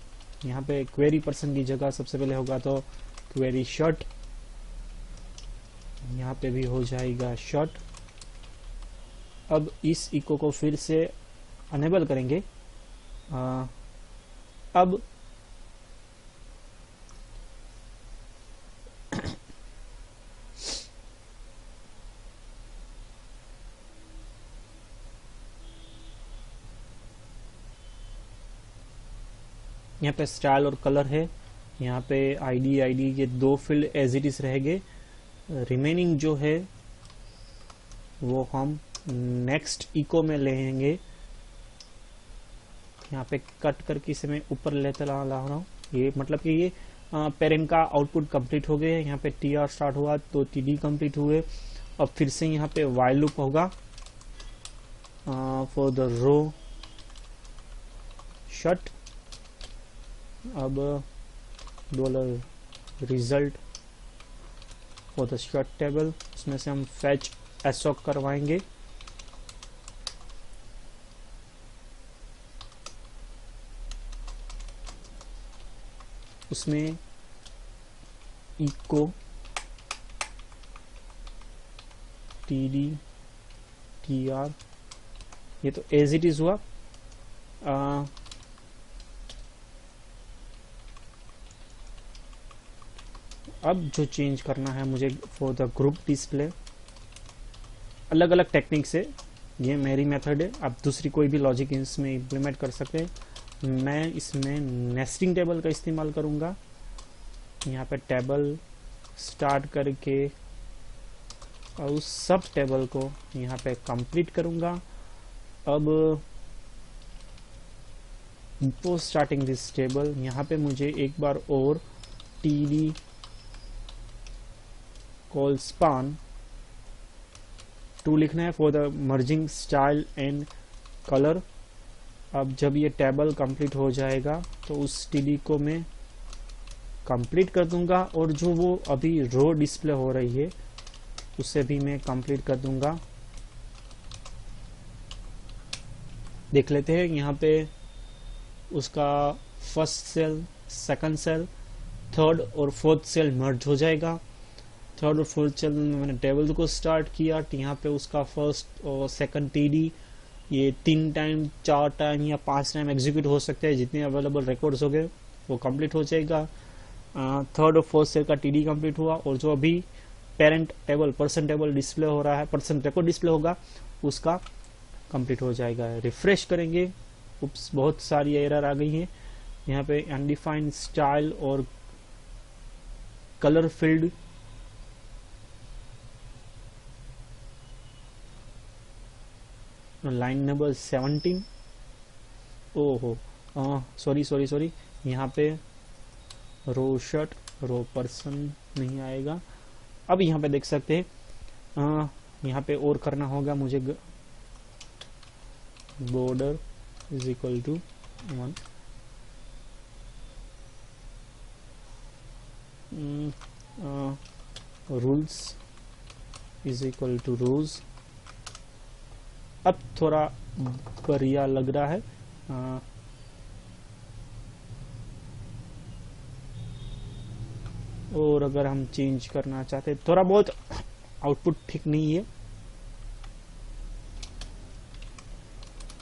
यहाँ पे क्वेरी पर्सन की जगह सबसे पहले होगा तो क्वेरी शर्ट, यहाँ पे भी हो जाएगा शर्ट। अब इस इको को फिर से अनेबल करेंगे। अब यहाँ पे स्टाइल और कलर है, यहाँ पे आईडी ये दो फील्ड एज इट इज रहेंगे। रिमेनिंग जो है वो हम नेक्स्ट इको में लेंगे। यहाँ पे कट करके इसे मैं ऊपर लेते ला रहा हूँ। ये मतलब कि ये पेरेंट का आउटपुट कंप्लीट हो गए। यहाँ पे टी आर स्टार्ट हुआ तो टी डी कंप्लीट हुए। अब फिर से यहाँ पे वाइल लूप होगा फॉर द रो शट। अब dollar result for the shirt table, उसमें से हम फैच एसोक करवाएंगे। उसमें echo T D T R, ये तो एज इट इज हुआ। अब जो चेंज करना है मुझे फॉर द ग्रुप डिस्प्ले, अलग अलग टेक्निक से, ये मेरी मेथड है, आप दूसरी कोई भी लॉजिक इसमें इम्प्लीमेंट कर सकते हैं। मैं इसमें नेस्टिंग टेबल का इस्तेमाल करूंगा। यहाँ पे टेबल स्टार्ट करके और उस सब टेबल को यहाँ पे कंप्लीट करूंगा। अब बिफोर स्टार्टिंग दिस टेबल, यहाँ पे मुझे एक बार और T D colspan to लिखना है for the merging style and colour. अब जब ये टेबल कंप्लीट हो जाएगा तो उस टीडी को मैं कंप्लीट कर दूंगा और जो वो अभी रो डिस्प्ले हो रही है उसे भी मैं कंप्लीट कर दूंगा। देख लेते हैं यहाँ पे उसका first cell, second cell, third और फोर्थ सेल मर्ज हो जाएगा। थर्ड और फोर्थ सेल में मैंने टेबल को स्टार्ट किया, यहाँ पे उसका फर्स्ट और सेकंड टीडी ये 3 टाइम 4 टाइम या 5 टाइम एग्जीक्यूट हो सकते हैं। जितने अवेलेबल रिकॉर्ड्स हो गए वो कंप्लीट हो जाएगा। थर्ड और फोर्थ सेल का टीडी कंप्लीट हुआ और जो अभी parent table person table display हो रहा है, पर्सन रिकॉर्ड डिस्प्ले होगा, उसका कंप्लीट हो जाएगा। रिफ्रेश करेंगे, उप्स बहुत सारी एरर आ गई है। यहाँ पे अनडिफाइंड स्टाइल और कलर फील्ड, लाइन नंबर 17, ओहो सॉरी यहाँ पे रो शर्ट रो पर्सन नहीं आएगा। अब यहाँ पे देख सकते हैं यहाँ पे और करना होगा मुझे। Border is equal to 1, rules is equal to rows. अब थोड़ा बढ़िया लग रहा है। और अगर हम चेंज करना चाहते, थोड़ा बहुत आउटपुट ठीक नहीं है।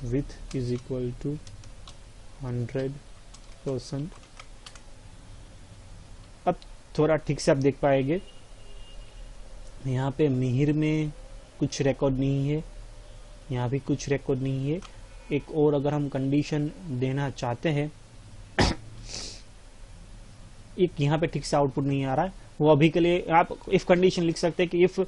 Width is equal to 100%। अब थोड़ा ठीक से आप देख पाएंगे। यहाँ पे मिहिर में कुछ रिकॉर्ड नहीं है, यहाँ भी कुछ रिकॉर्ड नहीं है। एक और अगर हम कंडीशन देना चाहते हैं, एक यहाँ पे ठीक से आउटपुट नहीं आ रहा है, वो अभी के लिए आप इफ कंडीशन लिख सकते हैं कि इफ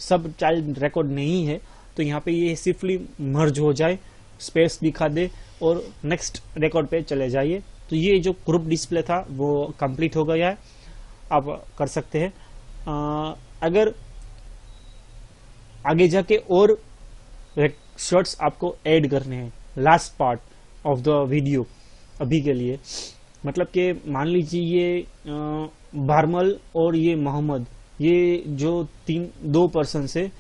सब चाइल्ड रिकॉर्ड नहीं है तो यहाँ पे ये सिर्फली मर्ज हो जाए, स्पेस दिखा दे और नेक्स्ट रिकॉर्ड पे चले जाइए। तो ये जो ग्रुप डिस्प्ले था वो कंप्लीट हो गया है, आप कर सकते हैं। अगर आगे जाके और शॉर्ट्स आपको ऐड करने हैं last part of the video अभी के लिए, मतलब कि मान लीजिए ये बारमल और ये मोहम्मद, ये जो दो पर्सन से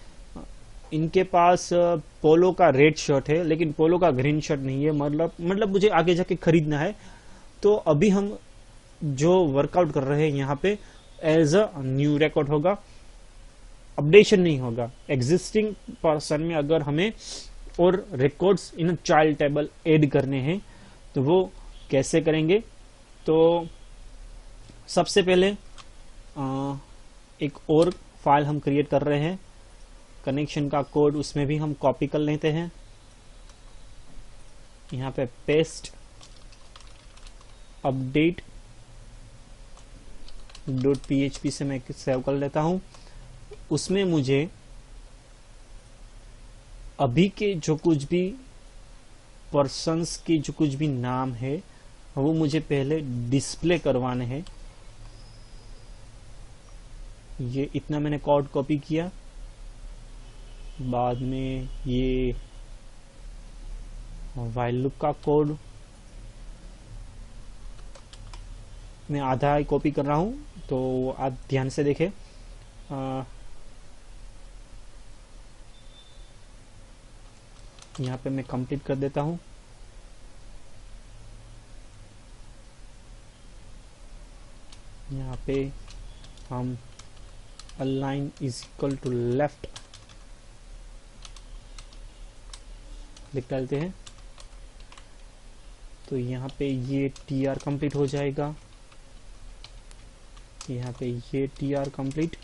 इनके पास पोलो का रेड शर्ट है लेकिन पोलो का ग्रीन शर्ट नहीं है, मतलब मुझे आगे जाके खरीदना है। तो अभी हम जो वर्कआउट कर रहे हैं यहाँ पे एज अ न्यू रिकॉर्ड होगा, अपडेशन नहीं होगा। एग्जिस्टिंग पर्सन में अगर हमें और records in child table add करने हैं तो वो कैसे करेंगे? तो सबसे पहले एक और फाइल हम क्रिएट कर रहे हैं, कनेक्शन का कोड उसमें भी हम कॉपी कर लेते हैं। यहाँ पे पेस्ट अपडेट .php से मैं सेव कर लेता हूं। उसमें मुझे अभी के जो कुछ भी पर्सन्स की जो कुछ भी नाम है वो मुझे पहले डिस्प्ले करवाने हैं। ये इतना मैंने कोड कॉपी किया, बाद में ये व्हाइल लूप का कोड मैं आधा ही कॉपी कर रहा हूं, तो आप ध्यान से देखें। यहाँ पे मैं कंप्लीट कर देता हूं। यहाँ पे हम align is equal to left लिख डालते हैं, तो यहाँ पे ये टीआर कंप्लीट हो जाएगा। यहाँ पे ये TR complete,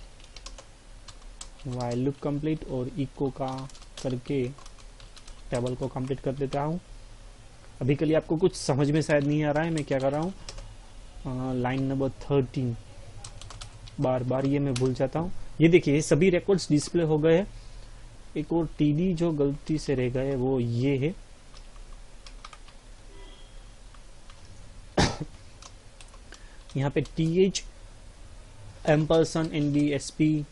while loop complete और इको का करके टेबल को कंप्लीट कर देता हूँ। अभी के लिए आपको कुछ समझ में शायद नहीं आ रहा है मैं क्या कर रहा हूँ। लाइन नंबर 13 बार ये मैं भूल जाता हूँ। ये देखिए ये सभी रिकॉर्ड्स डिस्प्ले हो गए हैं। एक और टीडी जो गलती से रह गए वो ये है। यहाँ पे TH एम्परसन NDSP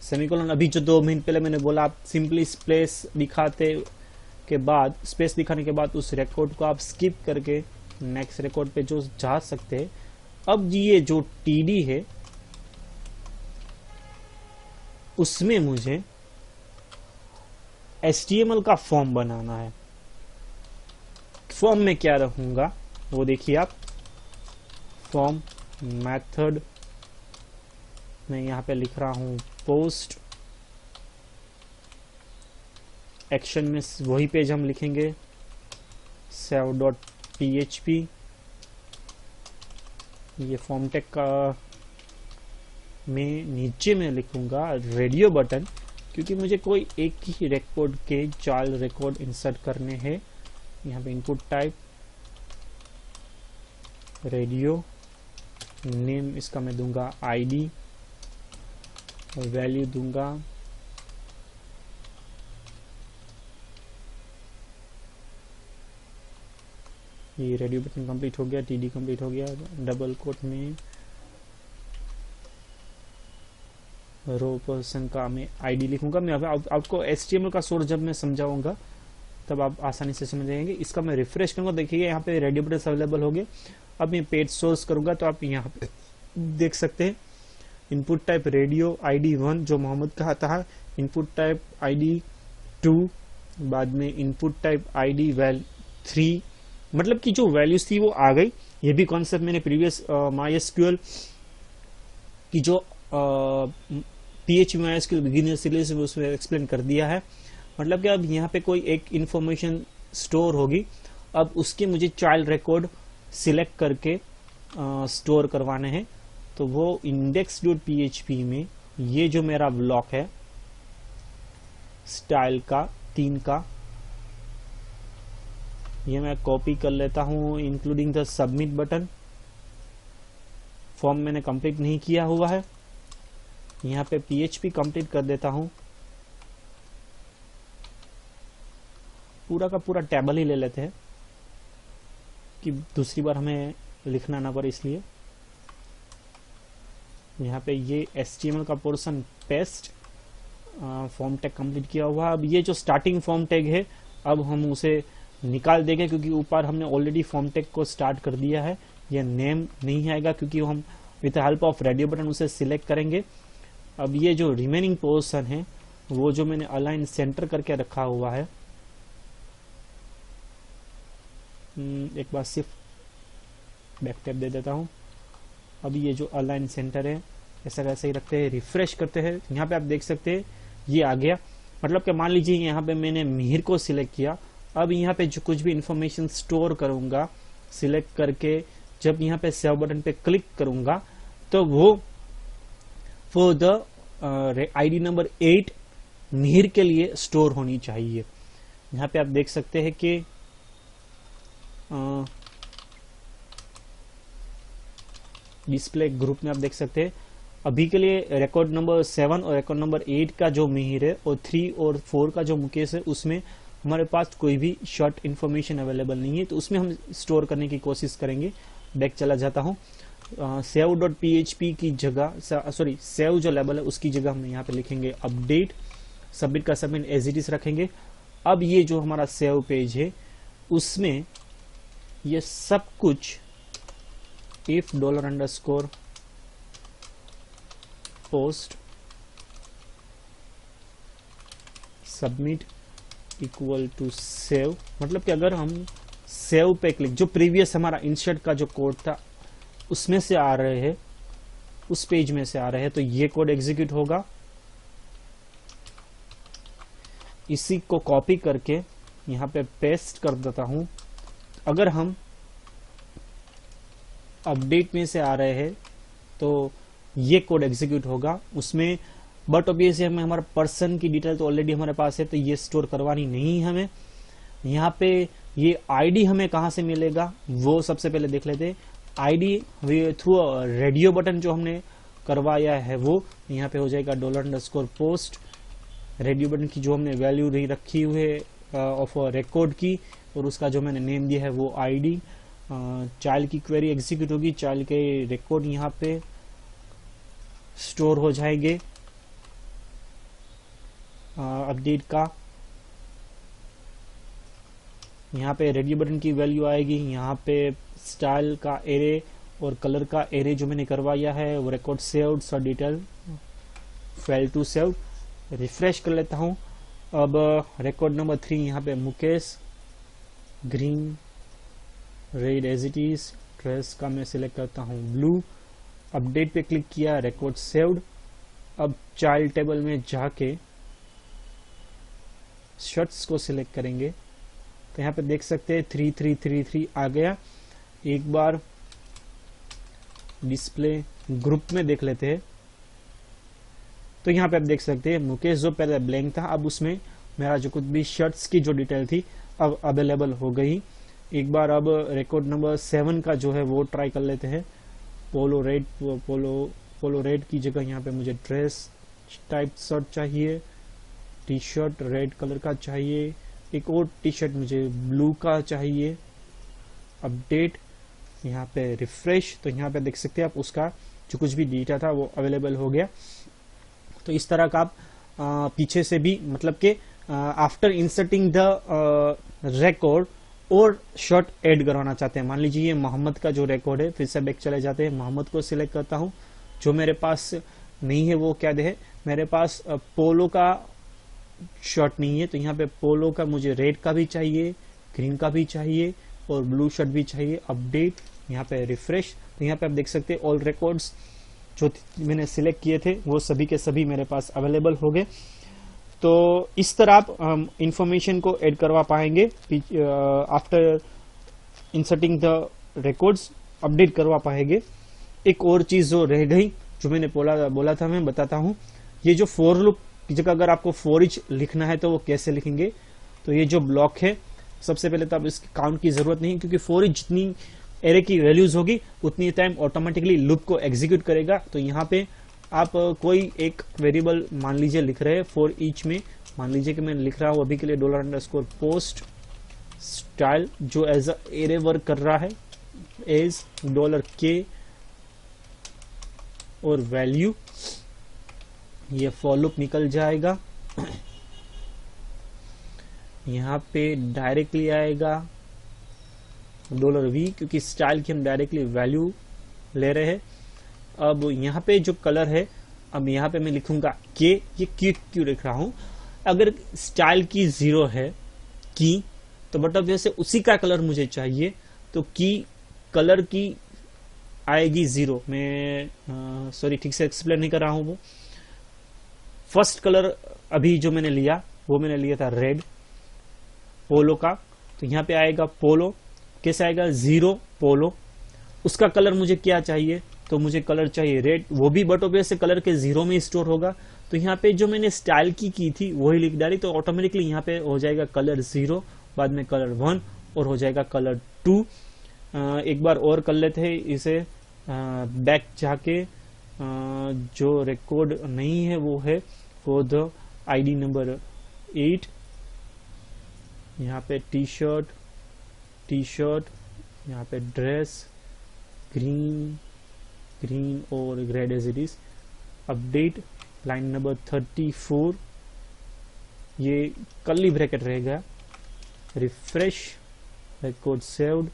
सेमीकोलन, अभी जो 2 मिनट पहले मैंने बोला आप सिंपली स्पेस दिखाने के बाद उस रिकॉर्ड को आप स्किप करके नेक्स्ट रिकॉर्ड पे जो जा सकते हैं। अब ये जो TD है उसमें मुझे HTML का फॉर्म बनाना है। फॉर्म में क्या रखूंगा वो देखिए आप। फॉर्म मेथड मैं यहाँ पे लिख रहा हूं पोस्ट, एक्शन में वही पेज हम लिखेंगे save.php। ये फॉर्म टैग का मैं नीचे में लिखूंगा रेडियो बटन, क्योंकि मुझे कोई एक ही रिकॉर्ड के चाइल्ड रिकॉर्ड इंसर्ट करने हैं। यहाँ पे इनपुट टाइप रेडियो, नेम इसका मैं दूंगा ID और वैल्यू दूंगा ये रेडियो बटन कंप्लीट हो गया, TD कंप्लीट हो गया। डबल कोट में रो पर्सन का मैं ID लिखूंगा। मैं आपको HTML का सोर्स जब मैं समझाऊंगा तब आप आसानी से समझ जाएंगे। इसका मैं रिफ्रेश करूंगा, देखिए यहाँ पे रेडियो बटन अवेलेबल हो गए। अब मैं पेज सोर्स करूंगा तो आप यहाँ पे देख सकते हैं इनपुट टाइप रेडियो ID 1 जो मोहम्मद का था, इनपुट टाइप ID 2, बाद में इनपुट टाइप ID 3, मतलब कि जो वैल्यूज थी वो आ गई। ये भी कॉन्सेप्ट मैंने प्रीवियस MySQL की जो PHP MySQL बिगिनर सीरीज में उसमें एक्सप्लेन कर दिया है। मतलब कि अब यहाँ पे कोई एक इंफॉर्मेशन स्टोर होगी, अब उसके मुझे चाइल्ड रिकॉर्ड सिलेक्ट करके स्टोर करवाने हैं, तो वो index.php में ये जो मेरा ब्लॉक है स्टाइल का 3 का, ये मैं कॉपी कर लेता हूं, including the submit button. Form मैंने कंप्लीट नहीं किया हुआ है, यहाँ पे PHP कंप्लीट कर देता हूं। पूरा का पूरा टेबल ही ले लेते हैं कि दूसरी बार हमें लिखना ना पड़े, इसलिए यहाँ पे ये HTML का portion paste, form tag complete किया हुआ। अब ये जो स्टार्टिंग फॉर्म टैग है अब हम उसे निकाल देंगे, क्योंकि ऊपर हमने ऑलरेडी फॉर्म टैग को स्टार्ट कर दिया है। ये नेम नहीं आएगा क्योंकि हम with help of radio button उसे सिलेक्ट करेंगे। अब ये जो रिमेनिंग पोर्शन है वो जो मैंने अलाइन सेंटर करके रखा हुआ है, एक बार सिर्फ बैक टैप दे देता हूं। अब ये जो अलाइन सेंटर है ऐसा कैसे ही रखते हैं, रिफ्रेश करते हैं, यहाँ पे आप देख सकते हैं ये आ गया। मतलब कि मान लीजिए यहाँ पे मैंने मिहिर को सिलेक्ट किया, अब यहाँ पे जो कुछ भी इंफॉर्मेशन स्टोर करूंगा सिलेक्ट करके, जब यहाँ पे सेव बटन पे क्लिक करूंगा तो वो for the ID number 8 Mihir के लिए स्टोर होनी चाहिए। यहाँ पे आप देख सकते हैं कि डिस्प्ले ग्रुप में आप देख सकते हैं अभी के लिए रिकॉर्ड नंबर 7 और रिकॉर्ड नंबर 8 का जो मिहिर है और 3 और 4 का जो मुकेश है उसमें हमारे पास कोई भी शॉर्ट इंफॉर्मेशन अवेलेबल नहीं है, तो उसमें हम स्टोर करने की कोशिश करेंगे। बैक चला जाता हूं, save.php की जगह, सॉरी सेव जो लेबल है उसकी जगह हम यहाँ पे लिखेंगे अपडेट, सबमिट का सबमिट एज इट इज रखेंगे। अब ये जो हमारा सेव पेज है उसमें ये सब कुछ if $_post submit equal to save, मतलब कि अगर हम सेव पे क्लिक, जो प्रीवियस हमारा इंसर्ट का जो कोड था उसमें से आ रहे हैं, उस पेज में से आ रहे हैं, तो ये कोड एग्जीक्यूट होगा। इसी को कॉपी करके यहाँ पे पेस्ट कर देता हूं। अगर हम अपडेट में से आ रहे हैं तो ये कोड एग्जीक्यूट होगा उसमें, बट ऑब्वियसली हमें हमारा पर्सन की डिटेल तो ऑलरेडी हमारे पास है, तो ये स्टोर करवानी नहीं हमें। यहाँ पे ये आईडी हमें कहाँ से मिलेगा वो सबसे पहले देख लेते हैं। आईडी थ्रू रेडियो बटन जो हमने करवाया है वो यहाँ पे हो जाएगा $_post, रेडियो बटन की जो हमने वैल्यू नहीं रखी हुई है ऑफ रिकॉर्ड की, और उसका जो मैंने नेम दिया है वो आईडी। चाइल्ड की क्वेरी एग्जीक्यूट होगी, चाइल्ड के रिकॉर्ड यहाँ पे स्टोर हो जाएंगे अपडेट का। यहाँ पे रेडियो बटन की वैल्यू आएगी, यहाँ पे स्टाइल का एरे और कलर का एरे जो मैंने करवाया है वो record saved so detail fail to save. Refresh कर लेता हूँ। अब रिकॉर्ड नंबर 3 यहाँ पे Mukesh, green red as it is, dress का मैं सिलेक्ट करता हूँ ब्लू। अपडेट पे क्लिक किया, रिकॉर्ड सेव्ड। अब चाइल्ड टेबल में जाके शर्ट्स को सिलेक्ट करेंगे तो यहाँ पे देख सकते हैं 3333 आ गया। एक बार डिस्प्ले ग्रुप में देख लेते हैं तो यहाँ पे आप देख सकते हैं मुकेश जो पहले ब्लैंक था अब उसमें मेरा जो कुछ भी शर्ट्स की जो डिटेल थी अब अवेलेबल हो गई। एक बार अब रिकॉर्ड नंबर 7 का जो है वो ट्राई कर लेते हैं। पोलो रेड की जगह यहाँ पे मुझे ड्रेस टाइप शर्ट चाहिए, टी शर्ट रेड कलर का चाहिए, एक और टी शर्ट मुझे ब्लू का चाहिए। अपडेट, यहाँ पे रिफ्रेश, तो यहाँ पे देख सकते हैं आप उसका जो कुछ भी डेटा था वो अवेलेबल हो गया। तो इस तरह का आप पीछे से भी मतलब कि आफ्टर इंसर्टिंग द रिकॉर्ड और शॉर्ट ऐड करवाना चाहते हैं। मान लीजिए ये मोहम्मद का जो रिकॉर्ड है, फिर से बैक चले जाते हैं, मोहम्मद को सिलेक्ट करता हूं। जो मेरे पास नहीं है वो क्या है, मेरे पास पोलो का शर्ट नहीं है, तो यहाँ पे पोलो का मुझे रेड का भी चाहिए, ग्रीन का भी चाहिए और ब्लू शर्ट भी चाहिए। अपडेट, यहाँ पे रिफ्रेश, तो यहाँ पे आप देख सकते हैं ऑल रिकॉर्ड्स जो मैंने सिलेक्ट किए थे वो सभी के सभी मेरे पास अवेलेबल हो गए। तो इस तरह आप इंफॉर्मेशन को ऐड करवा पाएंगे after inserting the records. Update करवा पाएंगे। एक और चीज जो रह गई, जो मैंने बोला था, मैं बताता हूँ। ये जो फॉर लूप की जगह अगर आपको फॉर ईच लिखना है तो वो कैसे लिखेंगे। तो ये जो ब्लॉक है, सबसे पहले तो अब इसकी काउंट की जरूरत नहीं, क्योंकि फॉर ईच जितनी एरे की वैल्यूज होगी उतनी टाइम ऑटोमेटिकली लूप को एग्जीक्यूट करेगा। तो यहाँ पे आप कोई एक वेरिएबल मान लीजिए लिख रहे हैं फॉर ईच में, मान लीजिए कि मैं लिख रहा हूं अभी के लिए $_post स्टाइल, जो एज अ एरे वर्क कर रहा है, एज $k और वैल्यू, ये फॉर लूप निकल जाएगा। यहाँ पे डायरेक्टली आएगा $v, क्योंकि स्टाइल की हम डायरेक्टली वैल्यू ले रहे हैं। अब यहाँ पे जो कलर है, अब यहाँ पे मैं लिखूंगा के, ये क्यों लिख रहा हूं, अगर स्टाइल की 0 है की, तो बट अब जैसे उसी का कलर मुझे चाहिए, तो की कलर की आएगी 0। मैं सॉरी ठीक से एक्सप्लेन नहीं कर रहा हूं। वो फर्स्ट कलर अभी जो मैंने लिया, वो मैंने लिया था रेड पोलो का, तो यहाँ पे आएगा पोलो, कैसे आएगा 0 पोलो। उसका कलर मुझे क्या चाहिए, तो मुझे कलर चाहिए रेड, वो भी बट ऑब्वियसली कलर के 0 में स्टोर होगा। तो यहाँ पे जो मैंने स्टाइल की थी वही लिख डाली, तो ऑटोमेटिकली यहाँ पे हो जाएगा कलर 0, बाद में कलर 1 और हो जाएगा कलर 2। एक बार और कर लेते हैं इसे, बैक जाके जो रिकॉर्ड नहीं है वो है फॉर द आईडी नंबर 8, यहाँ पे टी शर्ट, यहाँ पे ड्रेस ग्रीन और red as it is. Update line number 34, ये कर्ली ब्रैकेट रहेगा। रिफ्रेश, रिकॉर्ड सेव्ड,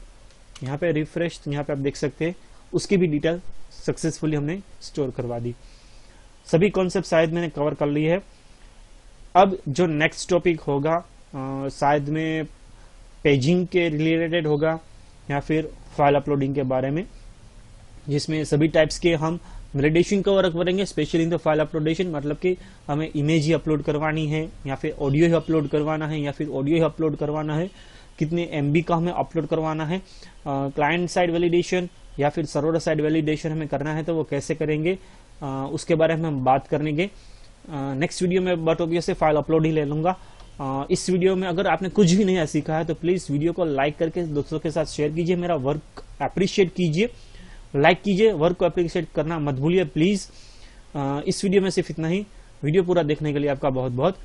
यहाँ पे रिफ्रेश, तो यहाँ पे आप देख सकते हैं उसकी भी डिटेल सक्सेसफुली हमने स्टोर करवा दी। सभी कॉन्सेप्ट शायद मैंने कवर कर लिए है। अब जो नेक्स्ट टॉपिक होगा शायद में पेजिंग के रिलेटेड होगा या फिर फाइल अपलोडिंग के बारे में, जिसमें सभी टाइप्स के हम वैलिडेशन कवर करेंगे, specially in the file uploadation. मतलब कि हमें इमेज ही अपलोड करवानी है या फिर ऑडियो ही अपलोड करवाना है या फिर ऑडियो ही अपलोड करवाना है, कितने MB का हमें अपलोड करवाना है, क्लाइंट साइड वैलिडेशन या फिर सर्वर साइड वैलिडेशन हमें करना है तो वो कैसे करेंगे, उसके बारे में हम बात करेंगे नेक्स्ट वीडियो में। बट ऑब्वियसली फाइल अपलोड ही ले लूंगा। इस वीडियो में अगर आपने कुछ भी नया सीखा है तो प्लीज वीडियो को लाइक करके दोस्तों के साथ शेयर कीजिए, मेरा वर्क अप्रिशिएट कीजिए, लाइक कीजिए, वर्क को अप्रिशिएट करना मत भूलिए प्लीज। इस वीडियो में सिर्फ इतना ही। वीडियो पूरा देखने के लिए आपका बहुत बहुत